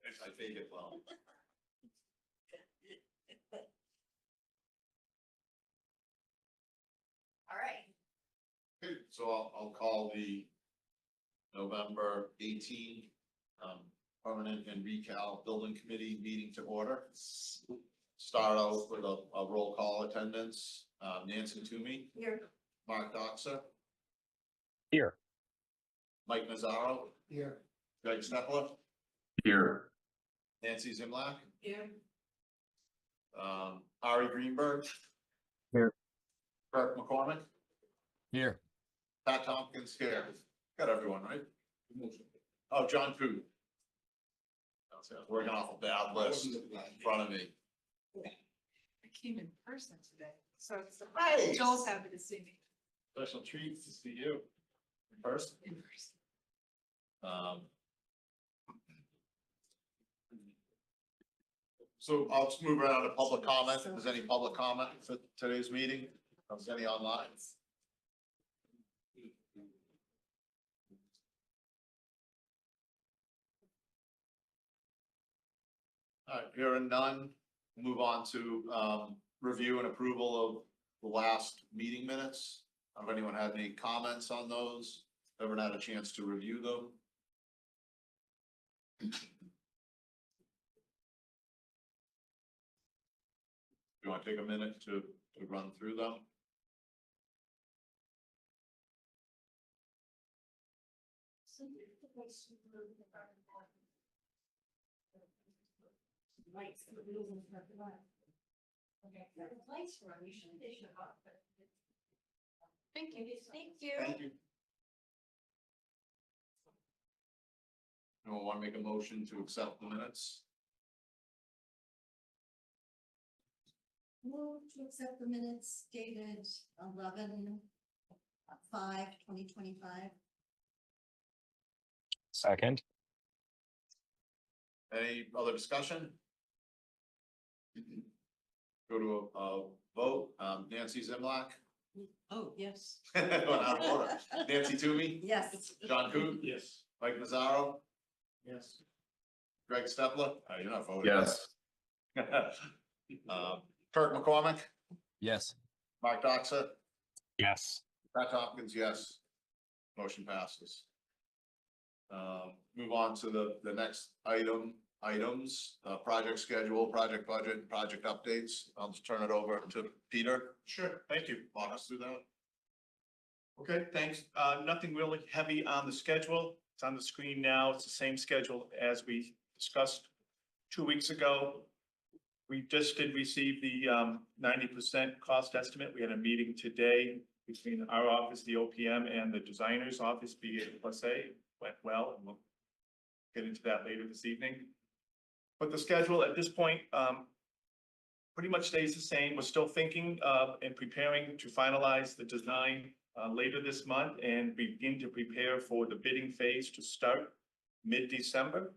I take it well. All right. Okay, so I'll call the November 18, permanent and recal building committee meeting to order. Start out with a roll call attendance. Nancy Toomey, Here. Mark Doxer, Here. Mike Mazzaro, Here. Greg Stepler, Here. Nancy Zimlack, Here. Ari Greenberg. Here. Kirk McCormick, Here. Pat Tompkins here. Got everyone, right? Oh, John Coop. Working off a bad list in front of me. I came in person today, so it's Nice. Joel's happy to see me Special treats to see you in person. in person. So I'll just move around to public comment. If there's any public comment for today's meeting, is any online? All right, hearing none, move on to review and approval of the last meeting minutes. Have anyone had any comments on those? Ever had a chance to review them? You want to take a minute to run through them? Lights, the wheels and stuff, okay, the lights were on, they should have up, but. Thank you. Thank you. Thank you. Anyone want to make a motion to accept the minutes? Move to accept the minutes dated 11/5/2025. Second. Any other discussion? Go to a vote. Nancy Zimlack. Oh, yes. Went out of order. Nancy Toomey, Yes. John Coop, Yes. Mike Mazzaro, Yes. Greg Stepler. You're not voting. Yes. Kirk McCormick, Yes. Mark Doxer, Yes. Pat Tompkins, yes. Motion passes. Move on to the next items, project schedule, project budget, project updates. I'll just turn it over to Peter. Sure, thank you. Walk us through that. Okay, thanks. Nothing really heavy on the schedule. It's on the screen now. It's the same schedule as we discussed 2 weeks ago. We just did receive the 90% cost estimate. We had a meeting today between our office, the OPM, and the designer's office, BA+A. Went well, and we'll get into that later this evening. But the schedule at this point pretty much stays the same. We're still thinking and preparing to finalize the design later this month and begin to prepare for the bidding phase to start mid-December.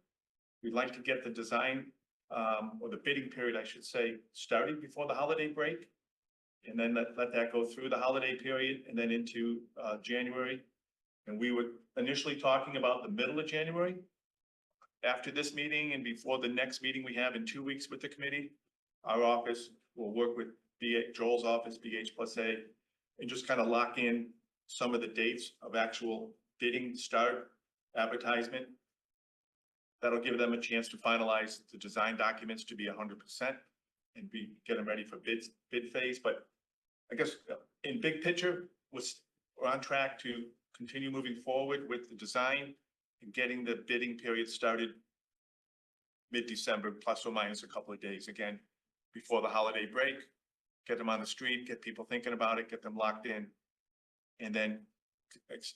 We'd like to get the design or the bidding period, I should say, started before the holiday break. And then let that go through the holiday period and then into January. And we were initially talking about the middle of January. After this meeting and before the next meeting we have in 2 weeks with the committee, our office will work with Joel's office, BH+A, and just kind of lock in some of the dates of actual bidding start, advertisement. That'll give them a chance to finalize the design documents to be 100% and get them ready for bid phase. But I guess in big picture, we're on track to continue moving forward with the design and getting the bidding period started mid-December, plus or minus a couple of days, again, before the holiday break, get them on the street, get people thinking about it, get them locked in, and then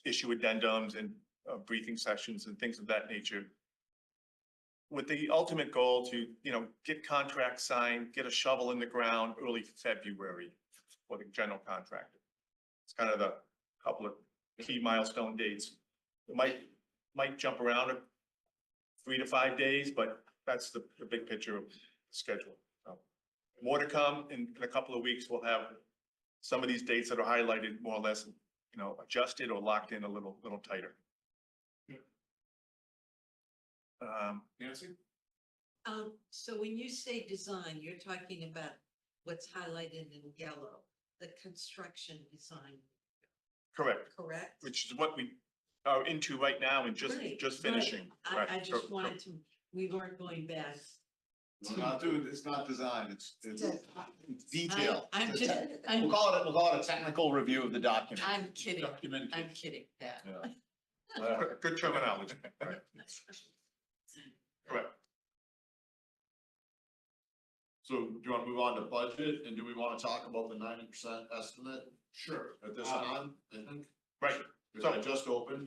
issue addendums and briefing sessions and things of that nature. With the ultimate goal to, get contracts signed, get a shovel in the ground early February for the general contractor. It's kind of the couple of key milestone dates. It might jump around 3 to 5 days, but that's the big picture of the schedule. So, more to come in a couple of weeks. We'll have some of these dates that are highlighted more or less, adjusted or locked in a little tighter. Nancy? So when you say design, you're talking about what's highlighted in yellow, the construction design, Correct, correct? which is what we are into right now and just Right, finishing. right. Right. I just wanted to, we weren't going back. We're not doing, it's not design, it's detail. I'm just, We'll I'm, we'll call it a technical review of the document. I'm kidding. Document. I'm kidding, Pat. Yeah. Good terminology. Right. Correct. So do you want to move on to budget, and do we want to talk about the 90% estimate Sure. at this time, I think? Right. Because I just opened.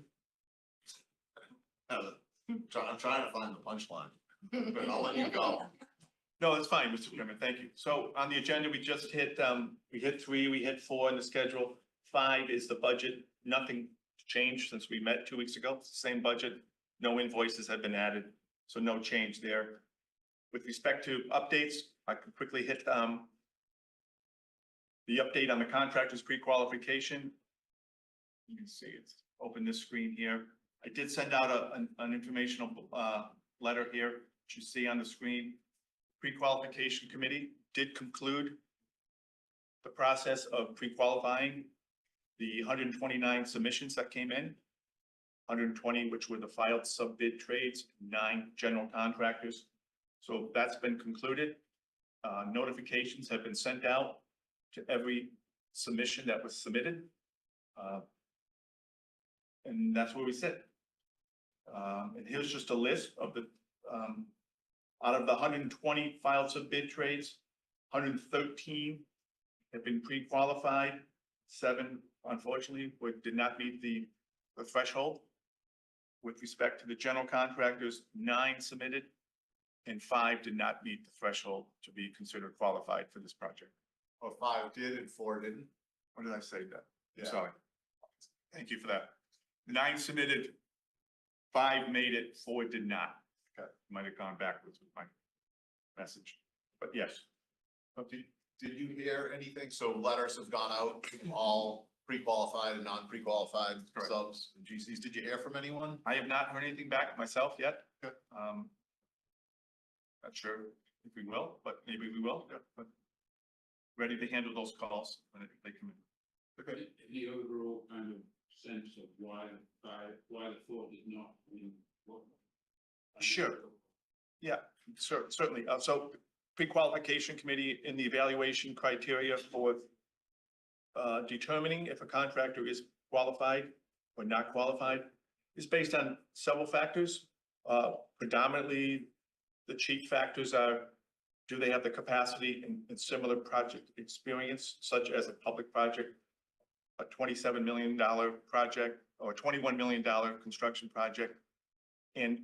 I'm trying to find the punchline, but I'll let you go. No, that's fine, Mr. Chairman, thank you. So on the agenda, we just hit, we hit 3, we hit 4 in the schedule. 5 is the budget, nothing changed since we met 2 weeks ago, It's the same budget, no invoices have been added, so no change there. With respect to updates, I can quickly hit, the update on the contractor's pre-qualification. You can see it's, open this screen here. I did send out an informational, letter here, which you see on the screen. Pre-qualification committee did conclude the process of pre-qualifying the 129 submissions that came in. 120, which were the filed sub-bid trades, 9 general contractors. So that's been concluded. Notifications have been sent out to every submission that was submitted. And that's where we sit. And here's just a list of the, out of the 120 filed sub-bid trades, 113 have been pre-qualified. 7, unfortunately, did not meet the threshold. With respect to the general contractors, 9 submitted and 5 did not meet the threshold to be considered qualified for this project. Or 5 did and 4 didn't. Or did I say that? I'm Yeah. sorry. Thank you for that. 9 submitted, 5 made it, 4 did not. Okay, might have gone backwards with my message, but yes. Did you hear anything? So letters have gone out to all pre-qualified and non-pre-qualified Correct. subs and GCs. Did you hear from anyone? I have not heard anything back myself yet. Okay. Not sure if we will, but maybe we will, yeah, but ready to handle those calls when they come in. Okay. Any overall kind of sense of why the thought is not, I mean, what? Sure. Yeah, certainly. So pre-qualification committee in the evaluation criteria for determining if a contractor is qualified or not qualified is based on several factors. Predominantly, the chief factors are, do they have the capacity and similar project experience, such as a public project, a $27 million project, or $21 million construction project? And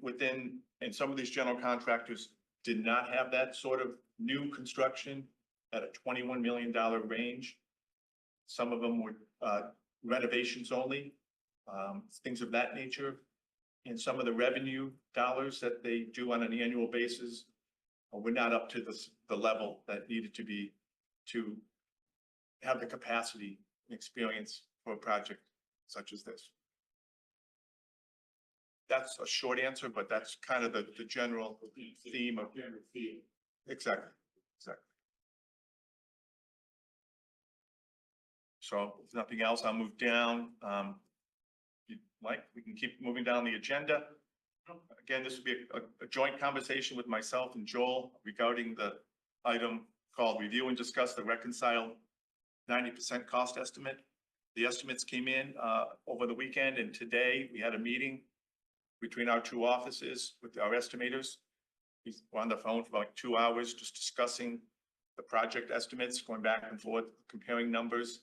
some of these general contractors did not have that sort of new construction at a $21 million range. Some of them were renovations only, things of that nature. And some of the revenue dollars that they do on an annual basis were not up to the level that needed to be to have the capacity and experience for a project such as this. That's a short answer, but that's kind of the general theme of. General feel. Exactly. So if nothing else, I'll move down. If you'd like, we can keep moving down the agenda. Again, this would be a joint conversation with myself and Joel regarding the item called review and discuss the reconcile 90% cost estimate. The estimates came in over the weekend, and today we had a meeting between our 2 offices with our estimators. We were on the phone for about 2 hours, just discussing the project estimates, going back and forth, comparing numbers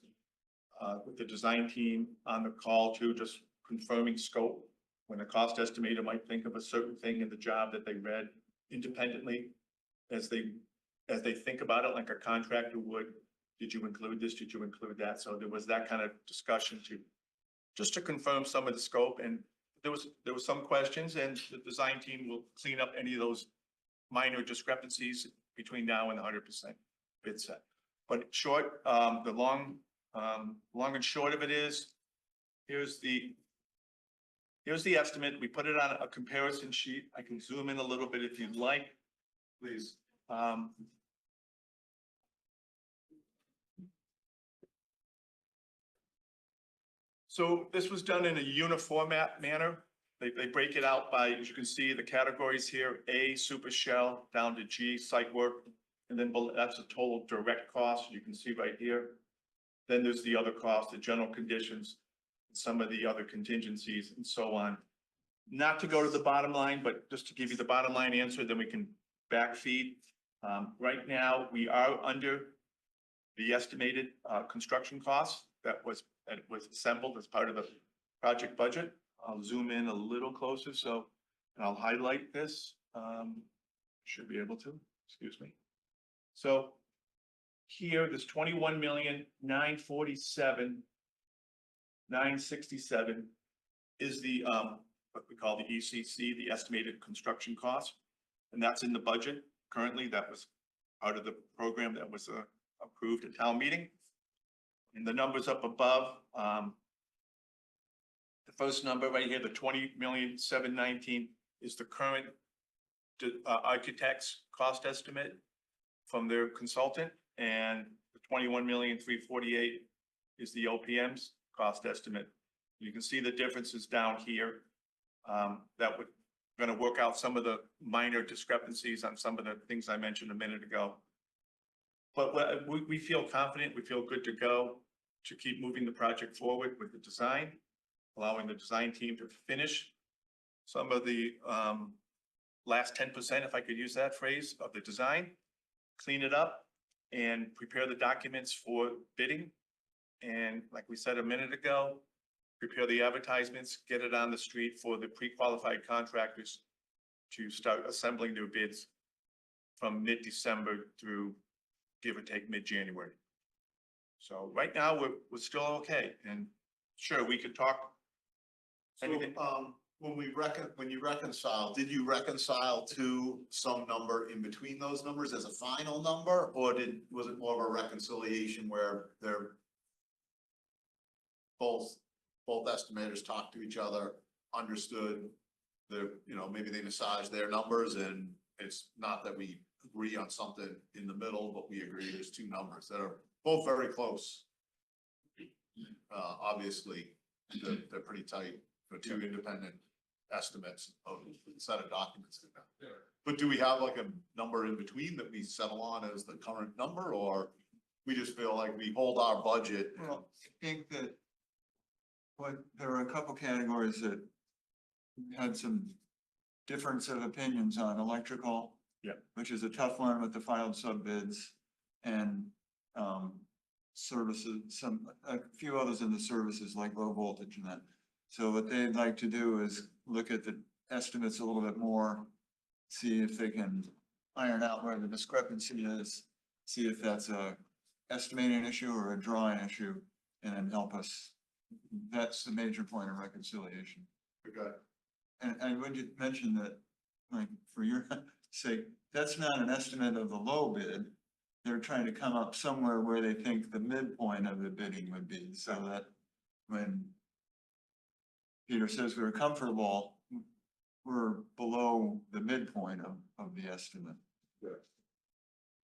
with the design team on the call too, just confirming scope. When the cost estimator might think of a certain thing in the job that they read independently, as they think about it like a contractor would. Did you include this? Did you include that? So there was that kind of discussion just to confirm some of the scope. And there was some questions, and the design team will clean up any of those minor discrepancies between now and the 100% bid set. But short, the long and short of it is, here's the estimate. We put it on a comparison sheet. I can zoom in a little bit if you'd like. Please. So this was done in a uniform manner. They break it out by, as you can see, the categories here, A, super shell, down to G, site work. And then that's the total direct cost, you can see right here. Then there's the other costs, the general conditions, some of the other contingencies and so on. Not to go to the bottom line, but just to give you the bottom line answer, then we can backfeed. Right now, we are under the estimated construction costs that was assembled as part of the project budget. I'll zoom in a little closer, so, and I'll highlight this. Should be able to, excuse me. So here, this 21,947,967 is the what we call the ECC, the estimated construction cost, and that's in the budget currently. That was part of the program that was approved at town meeting. And the numbers up above, the first number right here, the 20,719,000 is the current architect's cost estimate from their consultant, and the 21,348,000 is the OPM's cost estimate. You can see the differences down here. That would going to work out some of the minor discrepancies on some of the things I mentioned a minute ago. But we feel confident, we feel good to go to keep moving the project forward with the design, allowing the design team to finish some of the last 10%, if I could use that phrase, of the design, clean it up and prepare the documents for bidding. And like we said a minute ago, prepare the advertisements, get it on the street for the pre-qualified contractors to start assembling their bids from mid-December through give or take mid-January. So right now, we're still okay. And sure, we could talk. So, Anything? when you reconcile, did you reconcile to some number in between those numbers as a final number? Or was it more of a reconciliation where they're both estimators talked to each other, understood maybe they massaged their numbers, and it's not that we agree on something in the middle, but we agree there's two numbers that are both very close. Obviously, they're pretty tight for two independent estimates of a set of documents. But do we have like a number in between that we settle on as the current number, or we just feel like we hold our budget? Well, I think that there are a couple categories that had some difference of opinions on: electrical. Yeah. Which is a tough one with the filed sub bids, and services, a few others in the services like low voltage and that. So what they'd like to do is look at the estimates a little bit more, see if they can iron out where the discrepancy is, see if that's a estimating issue or a drawing issue, and then help us. That's the major point of reconciliation. Okay. And I would mention that, like, for your sake, that's not an estimate of the low bid. They're trying to come up somewhere where they think the midpoint of the bidding would be, so that when Peter says we're comfortable, we're below the midpoint of the estimate.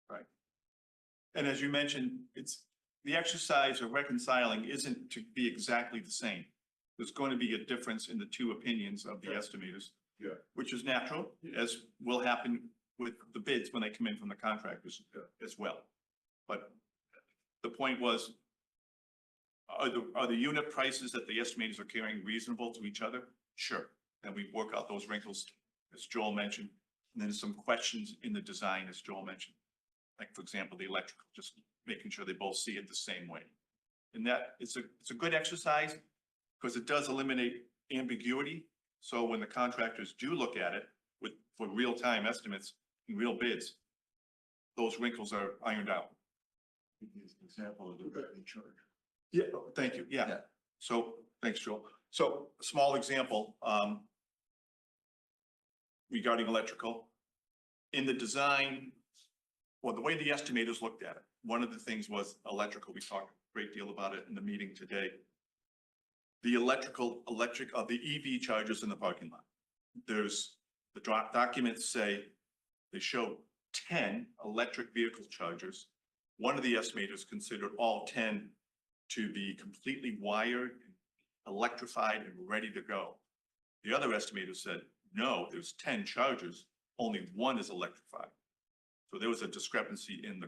Right. And as you mentioned, the exercise of reconciling isn't to be exactly the same. There's going to be a difference in the two opinions of the estimators. Yeah. Which is natural, as will happen with the bids when they come in from the contractors as well. But the point was, are the unit prices that the estimators are carrying reasonable to each other? Sure. And we work out those wrinkles, as Joel mentioned. And then there's some questions in the design, as Joel mentioned. Like, for example, the electrical, just making sure they both see it the same way. And that it's a good exercise because it does eliminate ambiguity. So when the contractors do look at it for real-time estimates and real bids, those wrinkles are ironed out. Example of the written charge. Yeah, thank you. Yeah. Yeah. So, thanks, Joel. So, a small example, regarding electrical. In the design, well, the way the estimators looked at it, one of the things was electrical. We talked a great deal about it in the meeting today. The the EV chargers in the parking lot. There's, the documents say, they show 10 electric vehicle chargers. One of the estimators considered all 10 to be completely wired, electrified, and ready to go. The other estimator said, no, there's 10 chargers, only one is electrified. So there was a discrepancy in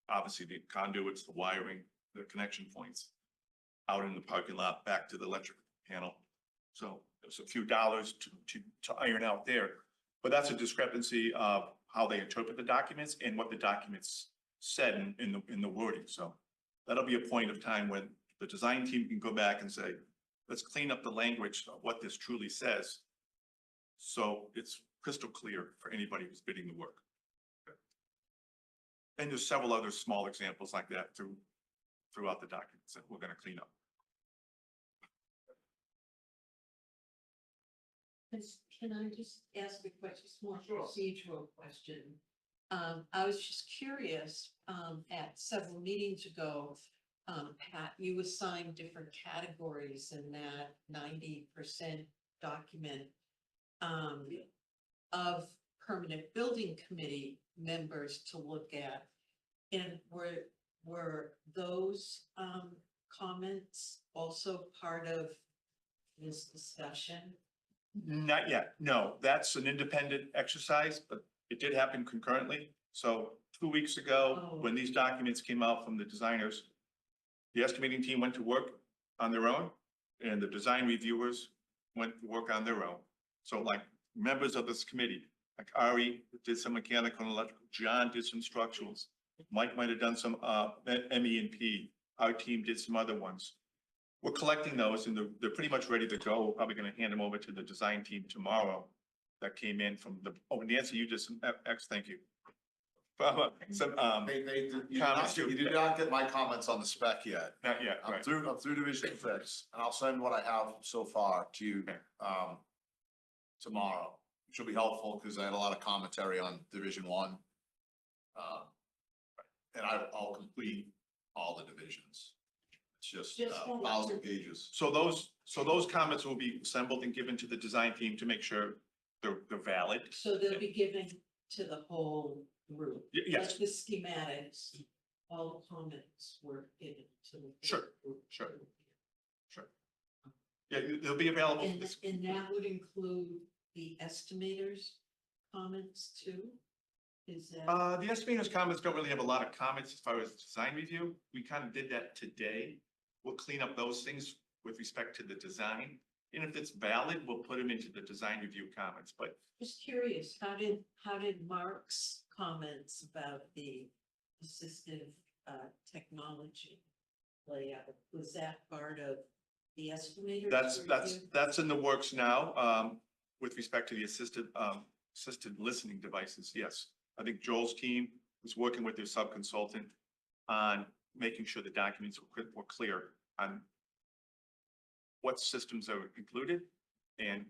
obviously the conduits, the wiring, the connection points out in the parking lot, back to the electric panel. So there's a few dollars to iron out there, but that's a discrepancy of how they interpret the documents and what the documents said in the wording. So that'll be a point of time when the design team can go back and say, let's clean up the language of what this truly says. So it's crystal clear for anybody who's bidding the work. And there's several other small examples like that throughout the documents that we're gonna clean up. Can I just ask a question, more procedural question? I was just curious, at several meetings ago, Pat, you assigned different categories in that 90% document of permanent building committee members to look at. And were those comments also part of this discussion? Not yet, no, that's an independent exercise, but it did happen concurrently. So 2 weeks ago, when these documents came out from the designers, the estimating team went to work on their own and the design reviewers went to work on their own. So like members of this committee, like Ari did some mechanical and electrical, John did some structurals, Mike might have done some MEP, our team did some other ones. We're collecting those and they're pretty much ready to go. We're probably gonna hand them over to the design team tomorrow that came in from Nancy, you did some, thank you. Some, You did not get my comments on the spec yet. not yet, I'm right. through Division 6, and I'll send what I have so far to you, tomorrow, which will be helpful, because I had a lot of commentary on Division 1. And I'll complete all the divisions. It's just Just that 1,000 pages. So those comments will be assembled and given to the design team to make sure they're valid. So they'll be given to the whole group? Yes, Like the schematics, all the comments were given to the whole Sure, group. sure. Sure. Yeah, they'll be available. And, and that would include the estimators' comments too? Is that? The estimators' comments don't really have a lot of comments as far as design review. We kind of did that today. We'll clean up those things with respect to the design. And if it's valid, we'll put them into the design review comments, but Just curious, how did Mark's comments about the assistive technology play out? Was that part of the estimators? that's in the works now, with respect to the assisted listening devices, yes. I think Joel's team was working with their sub-consultant on making sure the documents were clear on what systems are included and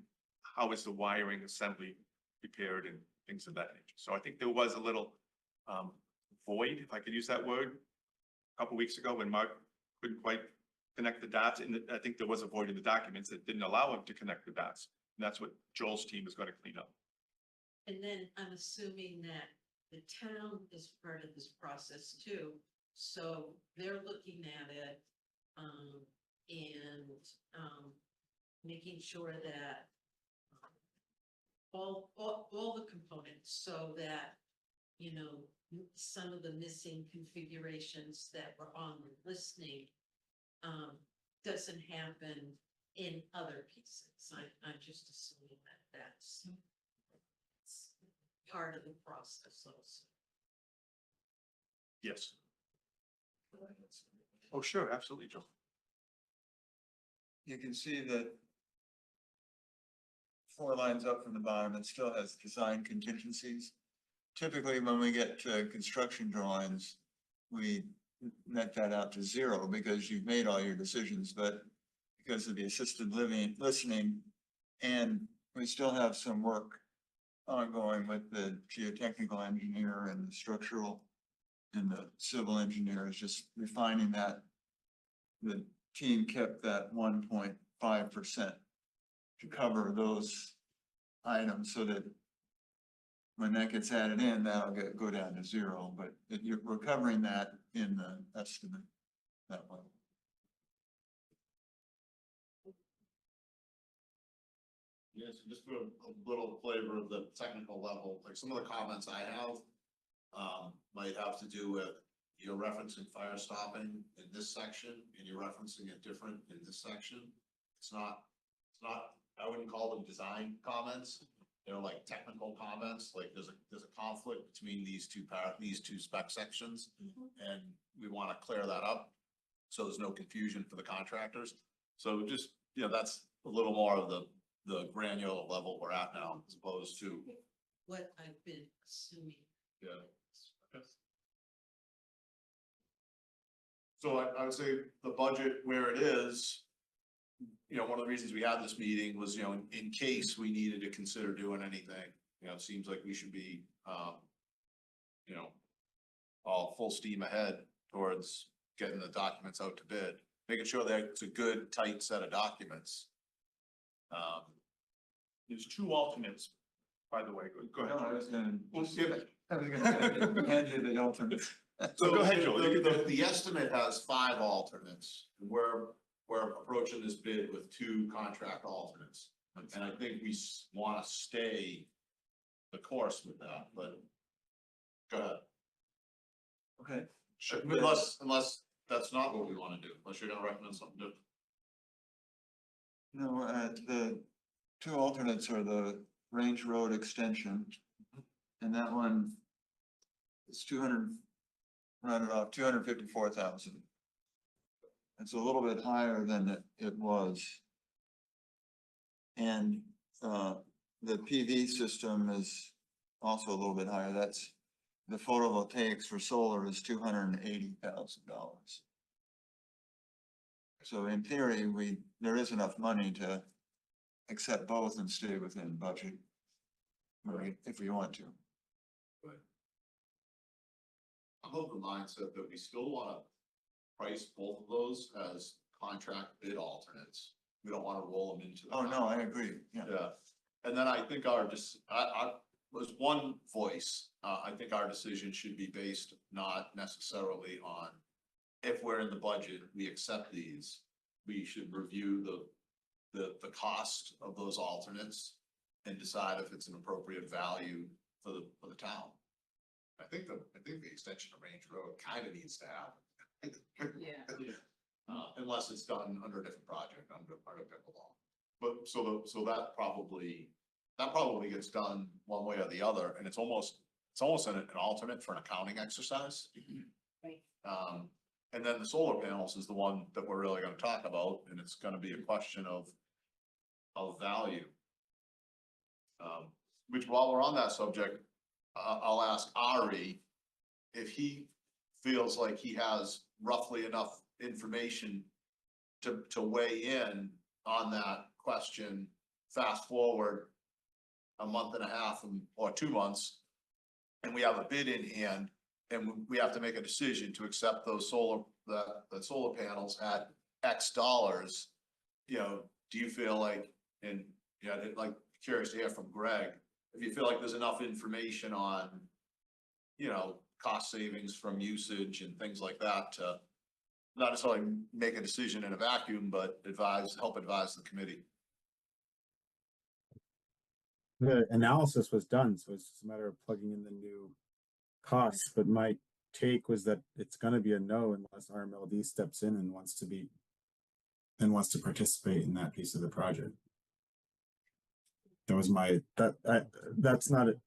how is the wiring assembly prepared and things of that nature. So I think there was a little void, if I could use that word, a couple weeks ago when Mark couldn't quite connect the dots. And I think there was a void in the documents that didn't allow him to connect the dots. And that's what Joel's team is going to clean up. And then I'm assuming that the town is part of this process too. So they're looking at it and making sure that all the components, so that, you know, some of the missing configurations that were on the listening doesn't happen in other pieces. I'm just assuming that that's part of the process also. Yes. Oh, sure, absolutely, Joel. You can see that 4 lines up from the bottom, it still has design contingencies. Typically, when we get to construction drawings, we net that out to 0 because you've made all your decisions, but because of the assisted listening, and we still have some work ongoing with the geotechnical engineer and the structural and the civil engineers, just refining that. The team kept that 1.5% to cover those items so that when that gets added in, that'll go down to zero, but we're covering that in the estimate. That way. Yes, just for a little flavor of the technical level, like some of the comments I have. Might have to do with you're referencing fire stopping in this section and you're referencing it different in this section. It's not, I wouldn't call them design comments. They're like technical comments, like there's a conflict between these two spec sections. And we want to clear that up. So there's no confusion for the contractors. So just, that's a little more of the granular level we're at now, as opposed to, What I've been assuming. yeah. So I would say the budget where it is, one of the reasons we had this meeting was, in case we needed to consider doing anything, it seems like we should be, all full steam ahead towards getting the documents out to bid, making sure that it's a good, tight set of documents. There's two alternates, by the way. Go No, I ahead. was gonna. We'll skip it. I was gonna hand you the alternates. So go ahead, Joe. The estimate has 5 alternates. We're approaching this bid with 2 contract alternates. And I think we want to stay the course with that, but go ahead. Okay. Unless that's not what we want to do, unless you're gonna recommend something different. No, the 2 alternates are the Range Road extension. And that one is 254,000. It's a little bit higher than it was. And, the PV system is also a little bit higher. That's the photovoltaics for solar is $280,000. So in theory, there is enough money to accept both and stay within budget. Right, if we want to. I'm of the mindset that we still want to price both of those as contract bid alternates. We don't want to roll them into. Oh, no, I agree, yeah. Yeah, and then I think I was one voice, I think our decision should be based not necessarily on. If we're in the budget, we accept these, we should review the cost of those alternates. And decide if it's an appropriate value for the town. I think the extension of Range Road kind of needs to happen. Yeah. Unless it's done under a different project, under pickleball. But so that probably gets done one way or the other, and it's almost an alternate for an accounting exercise. Right. And then the solar panels is the one that we're really gonna talk about, and it's gonna be a question of value. Which while we're on that subject, I'll ask Ari if he feels like he has roughly enough information to weigh in on that question. Fast forward a month and a half or 2 months, and we have a bid in hand, and we have to make a decision to accept those the solar panels at X dollars. Do you feel like, and I'd like curious to hear from Greg, if you feel like there's enough information on, cost savings from usage and things like that to not necessarily make a decision in a vacuum, but help advise the committee. The analysis was done, so it's just a matter of plugging in the new costs, but my take was that it's gonna be a no unless RMLD steps in and wants to participate in that piece of the project. That was that's not it.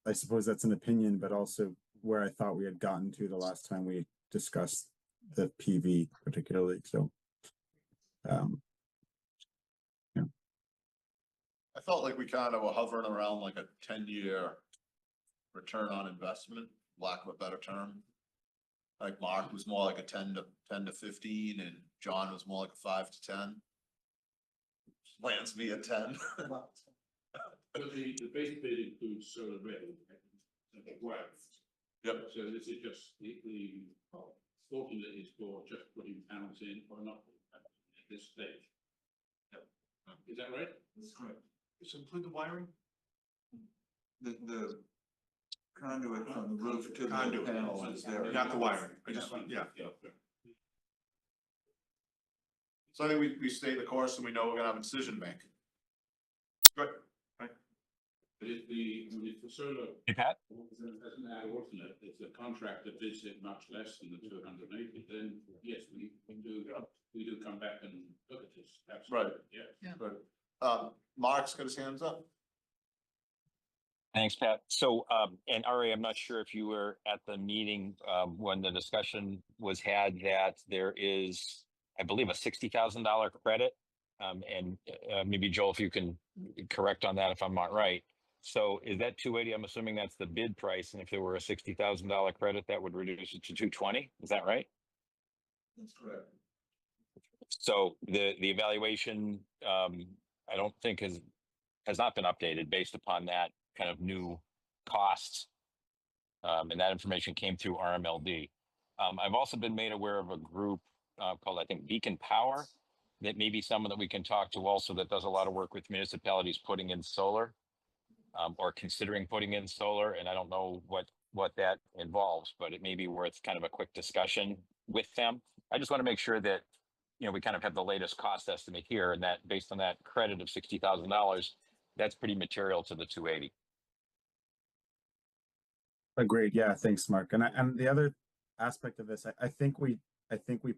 I suppose that's an opinion, but also where I thought we had gotten to the last time we discussed the PV particularly, so. I felt like we kind of were hovering around like a 10-year return on investment, lack of a better term. Like Mark was more like a 10 to 15, and John was more like a 5 to 10. Lands me at 10. But the base bid includes solar revenue. Right. Yep. So this is just the alternate is for just putting panels in or not at this stage. Yep. Is that right? That's correct. Does it include the wiring? The conduit from the roof to the Conduit. panel is there. Not the wiring, I just, yeah. So I think we stay the course and we know we're gonna have a decision to make. Good. But if the solar, Hey, Pat? as an ad alternate, if the contractor bids it much less than the 280, then yes, we do come back and look at this. Absolutely. Yeah. But, Mark's got his hands up. Thanks, Pat. So, and Ari, I'm not sure if you were at the meeting, when the discussion was had that there is, I believe, a $60,000 credit. And maybe Joel, if you can correct on that if I'm not right. So is that 280? I'm assuming that's the bid price. And if there were a $60,000 credit, that would reduce it to 220. Is that right? That's correct. So the evaluation, I don't think has not been updated based upon that kind of new costs. And that information came through RMLD. I've also been made aware of a group called, I think, Beacon Power, that may be someone that we can talk to also that does a lot of work with municipalities putting in solar or considering putting in solar. And I don't know what that involves, but it may be worth kind of a quick discussion with them. I just want to make sure that, you know, we kind of have the latest cost estimate here, and that based on that credit of $60,000, that's pretty material to the 280. Agreed. Yeah, thanks, Mark. And the other aspect of this, I think we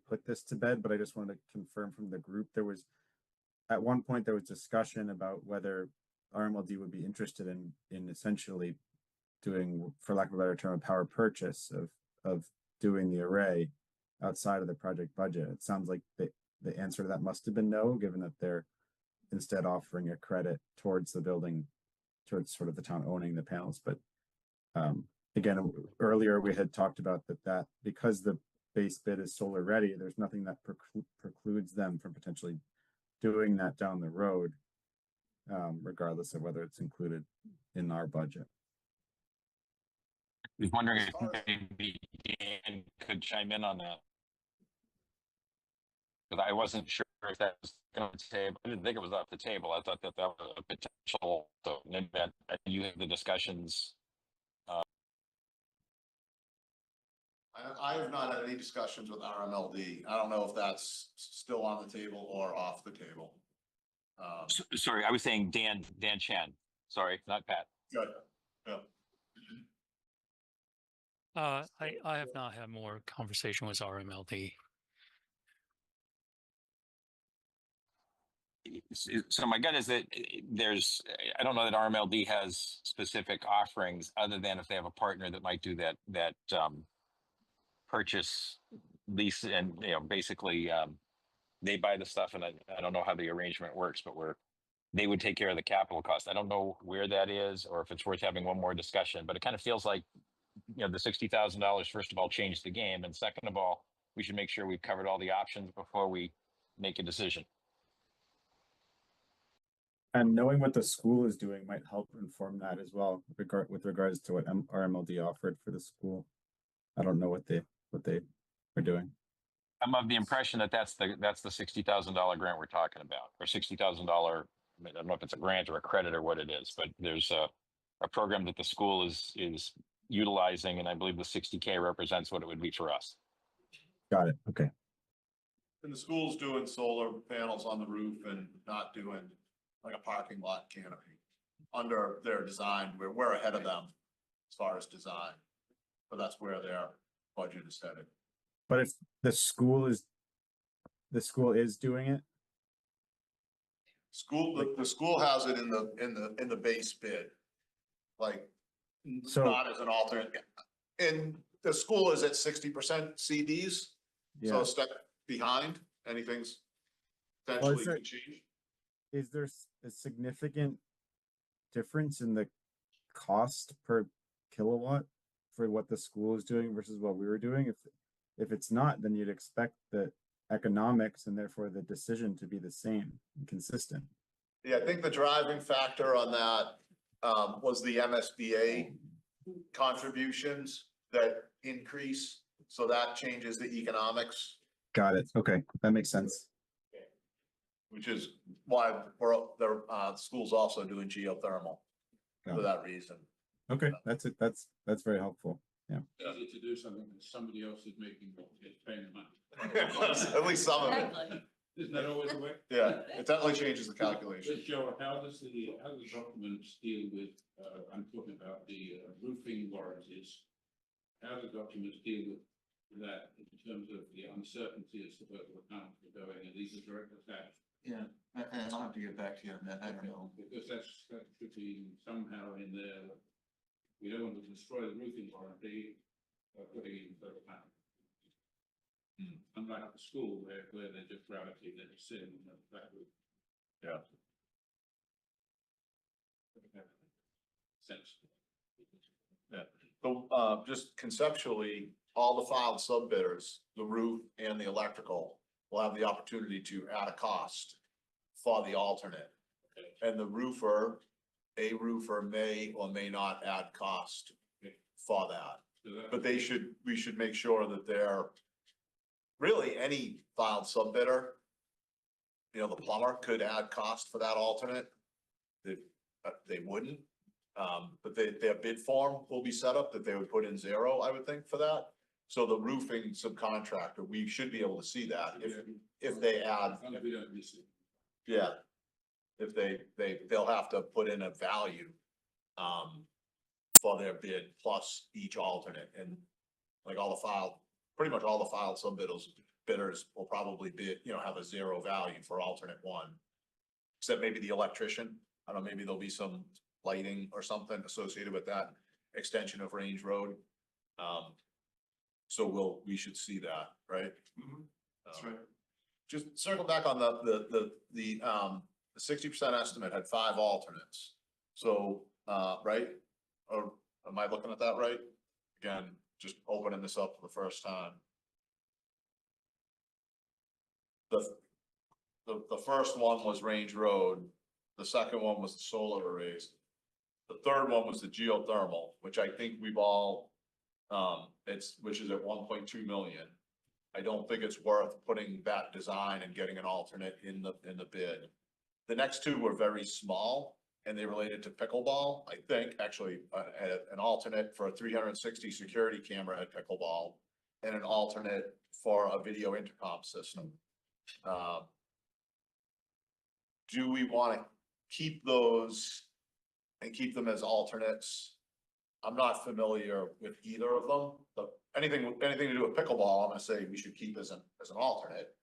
put this to bed, but I just wanted to confirm from the group, there was at one point there was discussion about whether RMLD would be interested in essentially doing, for lack of a better term, a power purchase of doing the array outside of the project budget. It sounds like the answer to that must have been no, given that they're instead offering a credit towards the building, towards sort of the town owning the panels. But again, earlier we had talked about that because the base bid is solar ready, there's nothing that precludes them from potentially doing that down the road, regardless of whether it's included in our budget. I was wondering if maybe Dan could chime in on that. Because I wasn't sure if that was on the table. I didn't think it was off the table. I thought that was a potential event. You have the discussions. I have not had any discussions with RMLD. I don't know if that's still on the table or off the table. Sorry, I was saying Dan Chen. Sorry, not Pat. Good. Yeah. I have not had more conversation with RMLD. So my gut is that I don't know that RMLD has specific offerings other than if they have a partner that might do that purchase, lease, and basically they buy the stuff, and I don't know how the arrangement works, but they would take care of the capital cost. I don't know where that is or if it's worth having one more discussion, but it kind of feels like the $60,000 first of all changed the game, and second of all, we should make sure we've covered all the options before we make a decision. And knowing what the school is doing might help inform that as well, with regards to what RMLD offered for the school. I don't know what they are doing. I'm of the impression that that's the $60,000 grant we're talking about, or $60,000. I don't know if it's a grant or a credit or what it is, but there's a program that the school is utilizing, and I believe the 60K represents what it would be for us. Got it. Okay. And the school's doing solar panels on the roof and not doing like a parking lot canopy under their design. We're ahead of them as far as design, but that's where their budget is headed. But if the school is doing it, the school has it in the base bid, like So- not as an alternate. And the school is at 60% CDs, so yeah. a step behind. Anything's Well, potentially can change. Is there a significant difference in the cost per kilowatt for what the school is doing versus what we were doing? If it's not, then you'd expect the economics and therefore the decision to be the same and consistent. Yeah, I think the driving factor on that was the MSBA contributions that increase. So that changes the economics, Got it. Okay, that makes sense. which is why the school's also doing geothermal for that reason. Okay, that's it. That's very helpful. Easy to do something that somebody else is making, is paying the money. At least some of it. Exactly. Isn't that always the way? Yeah, it definitely changes the calculation. But Joe, how does the documents deal with, I'm talking about the roofing warranties. How do documents deal with that in terms of the uncertainty as to where the accounts are going, and these are direct attached? Yeah, and I'll have to get back to you on that, I don't know. Because that should be somehow in there. We don't want to destroy the roofing warranty, putting in further panel. Unlike the school where they're just gravity, they're just sitting in that roof. Yeah. Sense. So, just conceptually, all the filed sub bidders, the roof and the electrical, will have the opportunity to add a cost for the alternate. And the roofer, a roofer may or may not add cost for that. But we should make sure that they're, really, any filed sub bidder, you know, the plumber could add cost for that alternate. They wouldn't, but their bid form will be set up that they would put in zero, I would think, for that. So the roofing subcontractor, we should be able to see that if they add, We don't miss it. yeah. If they'll have to put in a value, for their bid plus each alternate, and like pretty much all the filed sub bidders will probably bid, have a zero value for alternate one. Except maybe the electrician, I don't know, maybe there'll be some lighting or something associated with that extension of Range Road. So we should see that, right? That's right. Just circle back on the 60% estimate had 5 alternates. So, right? Or am I looking at that right? Again, just opening this up for the first time. The first one was Range Road. The second one was the solar arrays. The third one was the geothermal, which I think we've all, which is at 1.2 million. I don't think it's worth putting that design and getting an alternate in the bid. The next 2 were very small and they related to pickleball. I think actually an alternate for a 360 security camera at pickleball and an alternate for a video intercom system. Do we want to keep those and keep them as alternates? I'm not familiar with either of them, but anything to do with pickleball, I'm gonna say we should keep as an alternate,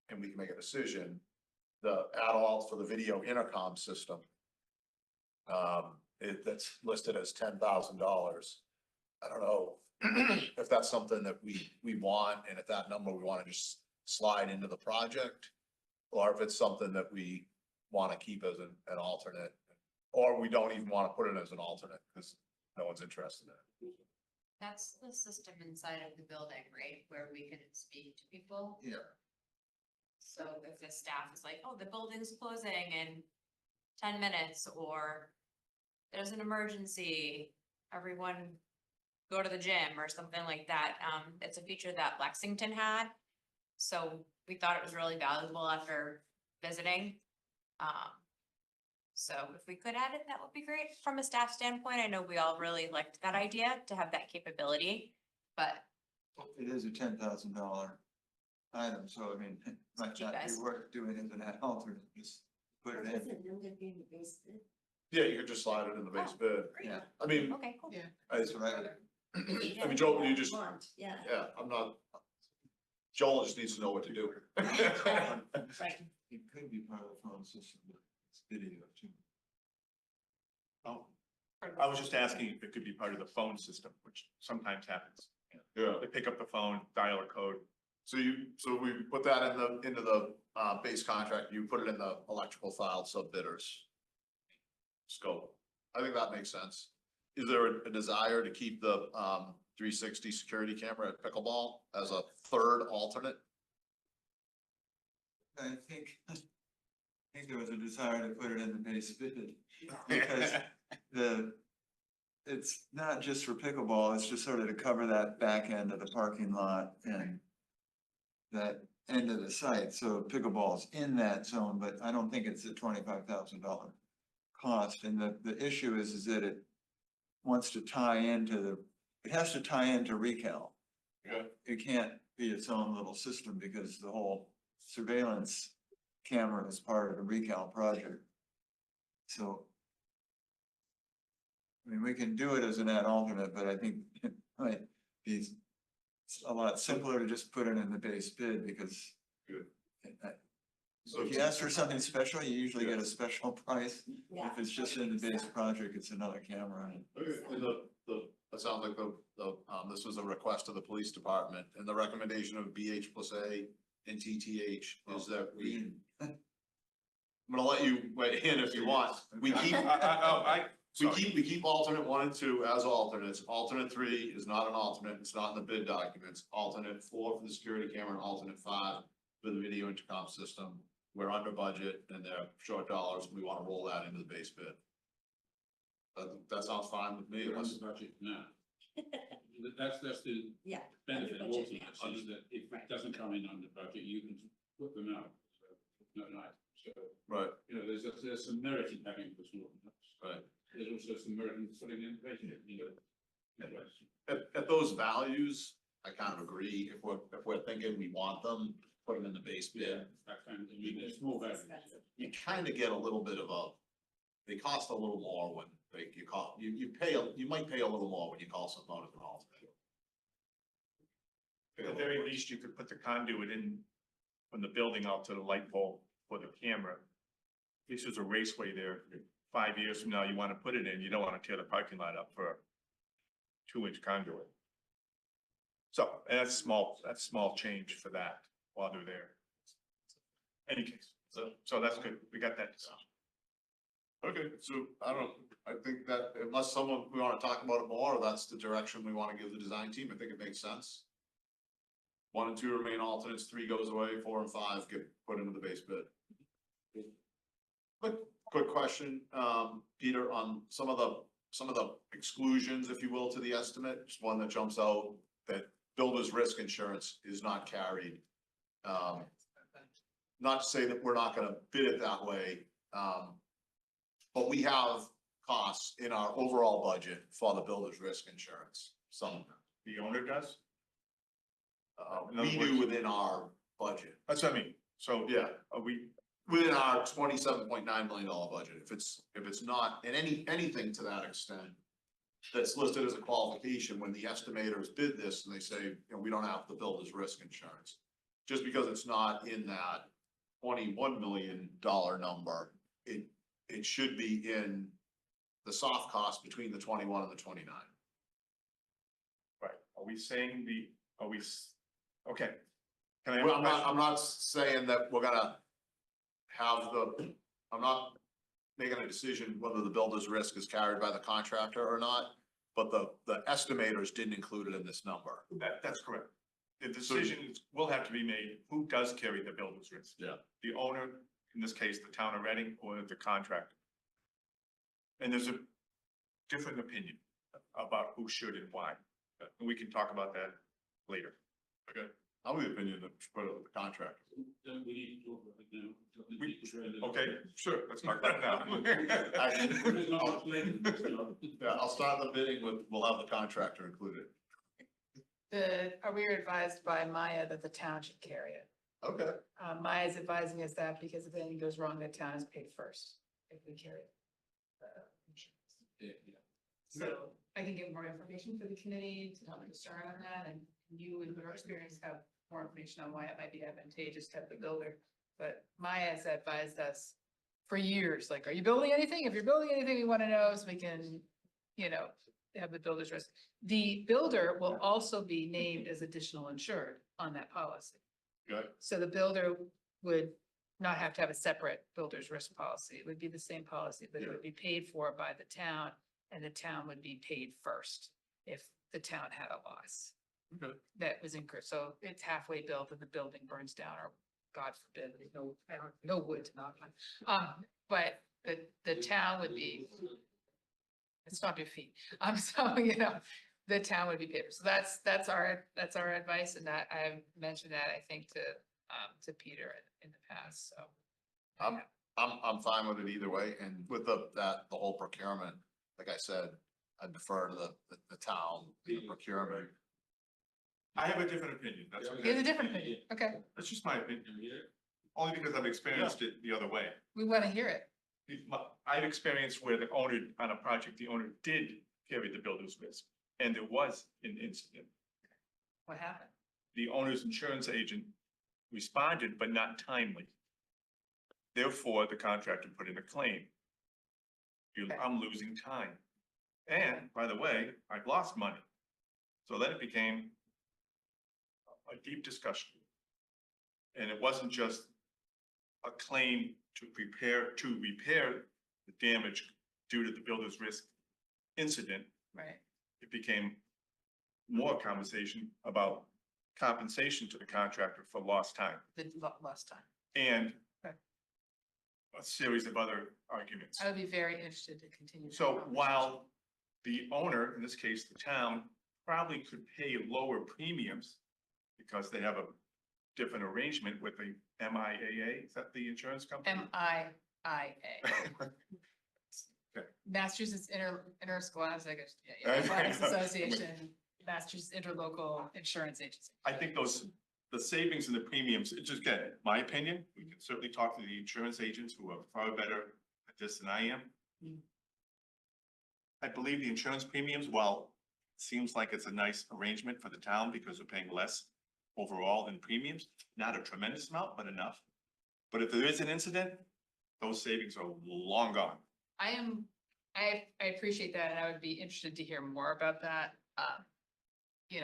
and we can make a decision. The add-on for the video intercom system, that's listed as $10,000. I don't know if that's something that we want, and at that number, we want to just slide into the project, or if it's something that we want to keep as an alternate, or we don't even want to put it as an alternate because no one's interested in it. That's the system inside of the building, right, where we can speak to people. Yeah. So if the staff is like, oh, the building's closing in 10 minutes, or there's an emergency, everyone go to the gym or something like that. It's a feature that Lexington had. So we thought it was really valuable after visiting. So if we could add it, that would be great from a staff standpoint. I know we all really liked that idea to have that capability, but It is a $10,000 item, so I mean, it might you not be guys. worth doing it in that alternate, just put it in. Yeah, you could just slide it in the base bid. Yeah, I mean, okay, cool. that's what I mean, Joel, Yeah. yeah, I'm not, Joel just needs to know what to do. Right. it could be part of the phone system, but it's video too. Oh, I was just asking if it could be part of the phone system, which sometimes happens. Yeah. They pick up the phone, dial a code. So we put that into the base contract, you put it in the electrical file sub bidders scope. I think that makes sense. Is there a desire to keep the 360 security camera at pickleball as a third alternate? I think there was a desire to put it in the base bid, because it's not just for pickleball, it's just sort of to cover that back end of the parking lot and that end of the site, so pickleball's in that zone, but I don't think it's a $25,000 cost, and the issue is that wants to tie into it has to tie into Recal. Okay. It can't be its own little system because the whole surveillance camera is part of the Recal project. So. I mean, we can do it as an ad alternate, but I think it might be a lot simpler to just put it in the base bid because. Good. So if you ask for something special, you usually get a special price. Yeah. If it's just in the base project, it's another camera. Okay, and that sounds like this was a request of the police department, and the recommendation of BH plus A and TTH is that we. I'm gonna let you weigh in if you want. We keep, we keep alternate 1 and 2 as alternates. Alternate 3 is not an alternate. It's not in the bid documents. Alternate 4 for the security camera and alternate 5 for the video intercom system. We're under budget and they're short dollars. We want to roll that into the base bid. That sounds fine with me. We're on Unless, the budget now. That's the Yeah. benefit of Budget alternates, is that if it doesn't come in under budget, you can put them out. So, no, so, right, you know, there's some merit in having the small alternates. right. There's also some merit in putting in the budget, you know. At those values, I kind of agree. If we're thinking we want them, put them in the base bid. That kind of, I mean, there's small values. You kind of get a little bit of they cost a little more when you might pay a little more when you call something out as an alternate. At the very least, you could put the conduit in from the building out to the light pole for the camera. At least there's a raceway there. 5 years from now, you want to put it in, you don't want to tear the parking lot up for a 2-inch conduit. So, and that's small change for that while they're there. Any case, so that's good. We got that. Okay, so I think that unless we want to talk about it more, that's the direction we want to give the design team. I think it makes sense. 1 and 2 remain alternates, 3 goes away, 4 and 5 get put into the base bid. Quick question, Peter, on some of the exclusions, if you will, to the estimate, just one that jumps out, that builder's risk insurance is not carried. Not to say that we're not gonna bid it that way, but we have costs in our overall budget for the builder's risk insurance, some, The owner does? In other we do words- within our budget. That's what I mean. So, Yeah, are we, within our $27.9 million budget, if it's not, and anything to that extent. That's listed as a qualification when the estimators bid this and they say, you know, we don't have the builder's risk insurance. Just because it's not in that $21 million number, it should be in the soft cost between the 21 and the 29. right, are we saying okay. Can I have Well, a question? I'm not saying that we're gonna have I'm not making a decision whether the builder's risk is carried by the contractor or not, but the estimators didn't include it in this number. That's correct. The decisions will have to be made, who does carry the builder's risk? Yeah. The owner, in this case, the town of Reading, or the contractor. And there's a different opinion about who should and why. And we can talk about that later. Okay. I'm of the opinion that we should put it with the contractor. Don't we need to talk about it now? Okay, sure, let's talk about it There's not now. much later than this, you know. Yeah, I'll start the bidding we'll have the contractor included. We were advised by Maya that the town should carry it. Okay. Maya's advising us that because if anything goes wrong, the town is paid first if we carry it. Yeah. So I can get more information for the committee to help discern on that, and you with your experience have more information on why it might be advantageous to have the builder. But Maya has advised us for years, like, are you building anything? If you're building anything, we want to know so we can, have the builder's risk. The builder will also be named as additional insured on that policy. Good. So the builder would not have to have a separate builder's risk policy. It would be the same policy, but it would be paid for by the town, and the town would be paid first if the town had a loss. Okay. That was incurred. So it's halfway built and the building burns down, or God forbid, there's no wood to knock on. But the town would be, stomp your feet. So, the town would be paid. So that's our advice, and that I mentioned that, I think, to Peter in the past, so. I'm fine with it either way, and with the whole procurement, like I said, I defer to the town, the procurement. I have a different opinion. That's He has a different opinion. Okay, That's just my opinion. Only because I've experienced it the other way. we want to hear it. I've experienced where the owner, on a project, the owner did carry the builder's risk, and there was an incident. What happened? The owner's insurance agent responded, but not timely. Therefore, the contractor put in a claim. I'm losing time. And by the way, I've lost money. So then it became a deep discussion. And it wasn't just a claim to repair the damage due to the builder's risk incident. Right. It became more conversation about compensation to the contractor for lost time The last time. and Okay. a series of other arguments. I would be very interested to continue. the So conversation. while the owner, in this case, the town, probably could pay lower premiums because they have a different arrangement with the MIAA, is that the insurance company? MIIA, Okay. Massachusetts Interscholastic Athletics Association, Massachusetts Interlocal Insurance Agency. I think the savings and the premiums, it's just, again, my opinion, we can certainly talk to the insurance agents who are far better at this than I am. Mm. I believe the insurance premiums, while it seems like it's a nice arrangement for the town because we're paying less overall in premiums, not a tremendous amount, but enough. But if there is an incident, those savings are long gone. I appreciate that, and I would be interested to hear more about that,